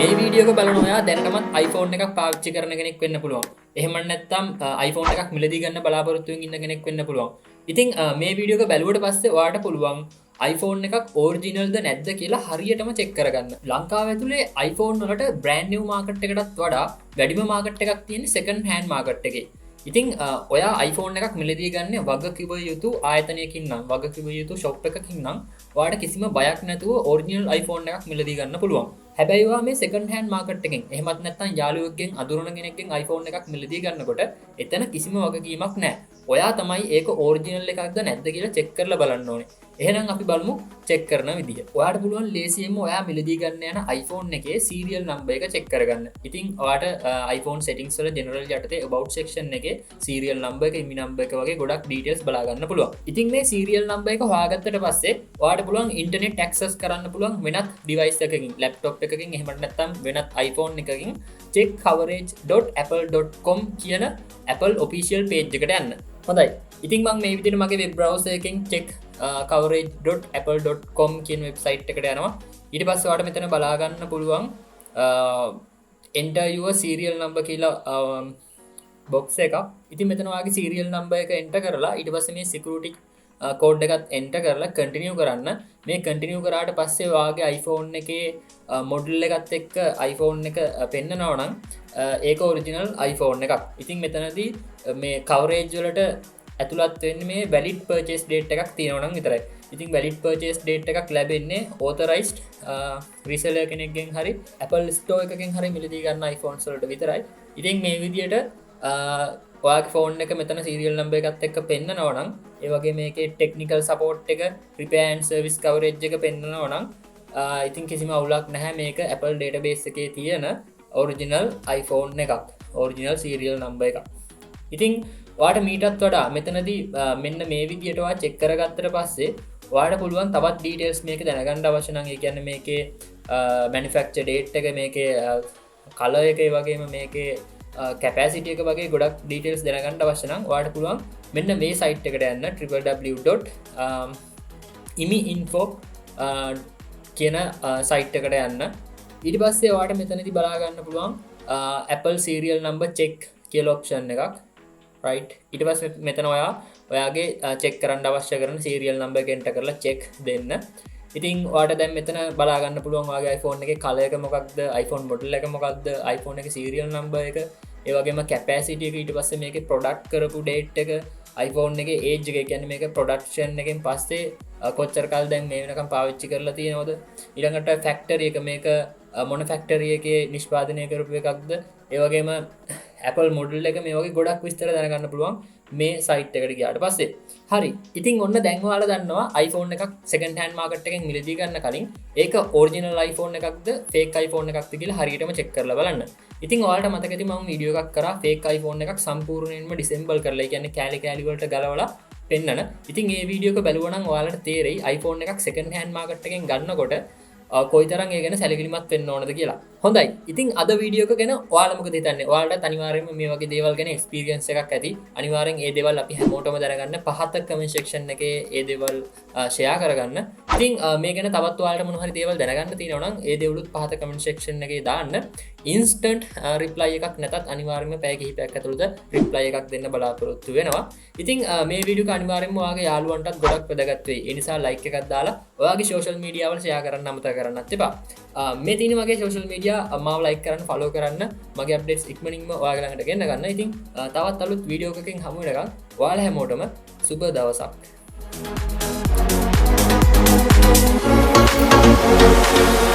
මේ වීඩියෝ එක බලන ඔයා දැනටමත් iPhone එකක් පාවිච්චි කරන කෙනෙක් වෙන්න පුළුවන්. එහෙම නැත්නම් iPhone එකක් මිලදී ගන්න බලාපොරොත්තු වෙමින් ඉන්න කෙනෙක් වෙන්න පුළුවන්. ඉතින් මේ වීඩියෝ එක බැලුවට පස්සේ ඔයාට පුළුවන් iPhone එකක් ඔරිජිනල්ද නැද්ද කියලා හරියටම චෙක් කරගන්න. ලංකාව ඇතුලේ iPhone වලට brand new market එකකටත් වඩා වැඩිම market එකක් තියෙන්නේ second hand market එකේ. ඉතින් ඔයා iPhone එකක් මිලදී ගන්න වගකිව යුතු ආයතනයකින් නම් වගකිව යුතු shop එකකින් නම් ඔයාට කිසිම බයක් නැතුව original iPhone එකක් මිලදී ගන්න පුළුවන්. හැබැයි ඔයා මේ second hand market එකෙන් එහෙමත් නැත්නම් යාළුවෙක්ගෙන් අඳුරන කෙනෙක්ගෙන් iPhone එකක් මිලදී ගන්නකොට එතන කිසිම වගකීමක් නැහැ. ඔයා තමයි ඒක original එකක්ද නැද්ද කියලා check කරලා බලන්න ඕනේ. එහෙනම් අපි බලමු check කරන විදිය. ඔයාට පුළුවන් ලේසියෙන්ම ඔයා මිලදී ගන්න යන iPhone එකේ serial number එක check කරගන්න. ඉතින් ඔයාට iPhone settings වල general යටතේ about section එකේ serial number එක, IMEI number එක වගේ ගොඩක් details බලා ගන්න පුළුවන්. ඉතින් මේ serial number එක හොයාගත්තට පස්සේ ඔයාට පුළුවන් internet access කරන්න පුළුවන් වෙනත් device එකකින්, laptop එකකින් එහෙම නැත්නම් වෙනත් iPhone එකකින් checkcoverage.apple.com කියන Apple official page එකට යන්න. හොඳයි. ඉතින් මම මේ විදිහට මගේ web browser එකෙන් checkcoverage.apple.com කියන website එකට යනවා. ඊට පස්සේ ඔයාලට මෙතන බලා ගන්න පුළුවන් enter your serial number කියලා box එකක්. ඉතින් මෙතන ඔයාගේ serial number එක enter කරලා ඊට පස්සේ මේ security code එකත් enter කරලා continue කරන්න. මේ continue කරාට පස්සේ ඔයාගේ iPhone එකේ model එකත් එක්ක iPhone එක පෙන්නනවා නම් ඒක original iPhone එකක්. ඉතින් මෙතනදී මේ coverage වලට ඇතුළත් වෙන්නේ මේ valid purchase date එකක් තියෙනවා නම් විතරයි. ඉතින් valid purchase date එකක් ලැබෙන්නේ authorized reseller කෙනෙක්ගෙන් හරි Apple store එකකින් හරි මිලදී ගන්න iPhones වලට විතරයි. ඉතින් මේ විදියට ඔයාගේ phone එක මෙතන serial number එකත් එක්ක පෙන්නනවා නම් ඒ වගේ මේකේ technical support එක repair and service coverage එක පෙන්නනවා නම් ඉතින් කිසිම අවුලක් නැහැ. මේක Apple database එකේ තියෙන original iPhone එකක්, original serial number එකක්. ඉතින් ඔයාට මීටත් වඩා මෙතනදී මෙන්න මේ විදියට ඔයා චෙක් කරගත්තට පස්සේ ඔයාට පුළුවන් තවත් details මේක දැනගන්න අවශ්‍ය නම් ඒ කියන්නේ මේකේ manufacture date එක, මේකේ color එක, ඒ වගේම මේකේ capacity එක වගේ ගොඩක් details දැනගන්න අවශ්‍ය නම් ඔයාට පුළුවන් මෙන්න මේ site එකට යන්න www.imeinfo කියන site එකට යන්න. ඊට පස්සේ ඔයාට මෙතනදී බලා ගන්න පුළුවන් Apple serial number check කියලා option එකක්. right. ඊට පස්සේ මෙතන ඔයාගේ check කරන්න අවශ්‍ය කරන serial number එක enter කරලා check දෙන්න. ඉතින් ඔයාට දැන් මෙතන බලා ගන්න පුළුවන් ඔයාගේ iPhone එකේ color එක මොකක්ද, iPhone model එක මොකක්ද, iPhone එකේ serial number එක, ඒ වගේම capacity එක, ඊට පස්සේ මේකේ product කරපු date එක, iPhone එකේ age එක, කියන්නේ මේක production එකෙන් පස්සේ කොච්චර කාල දැන් මේ වෙනකම් පාවිච්චි කරලා තියෙනවද, ඊළඟට factory එක මේක මොන factory එකේ නිෂ්පාදනය කරපු එකක්ද, ඒ වගේම Apple model එක, මේ වගේ ගොඩක් විස්තර දැනගන්න පුළුවන් මේ site එකට ගියාට පස්සේ. හරි. ඉතින් ඔන්න දැන් ඔයාලා දන්නවා iPhone එකක් second hand market එකෙන් මිලදී ගන්න කලින් ඒක original iPhone එකක්ද fake iPhone එකක්ද කියලා හරියටම check කරලා බලන්න. ඉතින් ඔයාලට මතක ඇති මම වීඩියෝ එකක් කරා fake iPhone එකක් සම්පූර්ණයෙන්ම disassemble කරලා, ඒ කියන්නේ කැලි කැලි වලට ගලවලා පෙන්නන. ඉතින් මේ වීඩියෝ එක බලුවා නම් ඔයාලට තේරෙයි iPhone එකක් second hand market එකෙන් ගන්නකොට කොයිතරම් ඒ ගැන සැලකිලිමත් වෙන්න ඕනද කියලා. හොඳයි. ඉතින් අද වීඩියෝ එක ගැන ඔයාලා මොකද හිතන්නේ? ඔයාලට අනිවාර්යයෙන්ම මේ වගේ දේවල් ගැන එක්ස්පීරියන්ස් එකක් ඇති. අනිවාර්යෙන් මේ දේවල් අපි හැමෝටම දැනගන්න පහත කමෙන්ට් සෙක්ෂන් එකේ මේ දේවල් ෂෙයා කරගන්න. ඉතින් මේ ගැන තවත් ඔයාලට මොන හරි දේවල් දැනගන්න තියෙනවා නම් මේ දේවලුත් පහත කමෙන්ට් සෙක්ෂන් එකේ දාන්න. ඉන්ස්ටන්ට් රිප්ලයි එකක් නැතත් අනිවාර්යයෙන්ම පැය කිහිපයක් ඇතුළත රිප්ලයි එකක් දෙන්න බලාපොරොත්තු වෙනවා. ඉතින් මේ වීඩියෝ එක අනිවාර්යයෙන්ම ඔයාගේ යාළුවන්ටත් ගොඩක් වැදගත් වෙයි. ඒ නිසා ලයික් එකක් දාලා ඔයාගේ සෝෂල් මීඩියා වල ෂෙයා කරන්න අමතක කරන්නත් එපා. මේ තියෙන මගේ සෝෂල් මීඩියා මාව ලයික් කරන්න, ෆලෝ කරන්න, මගේ අප්ඩේට්ස් ඉක්මනින්ම ඔයාලා ළඟට ගෙන්න ගන්න. ඉතින් තවත් අලුත් වීඩියෝ එකකින් හමු වෙනකන් ඔයාලා හැමෝටම සුබ දවසක්.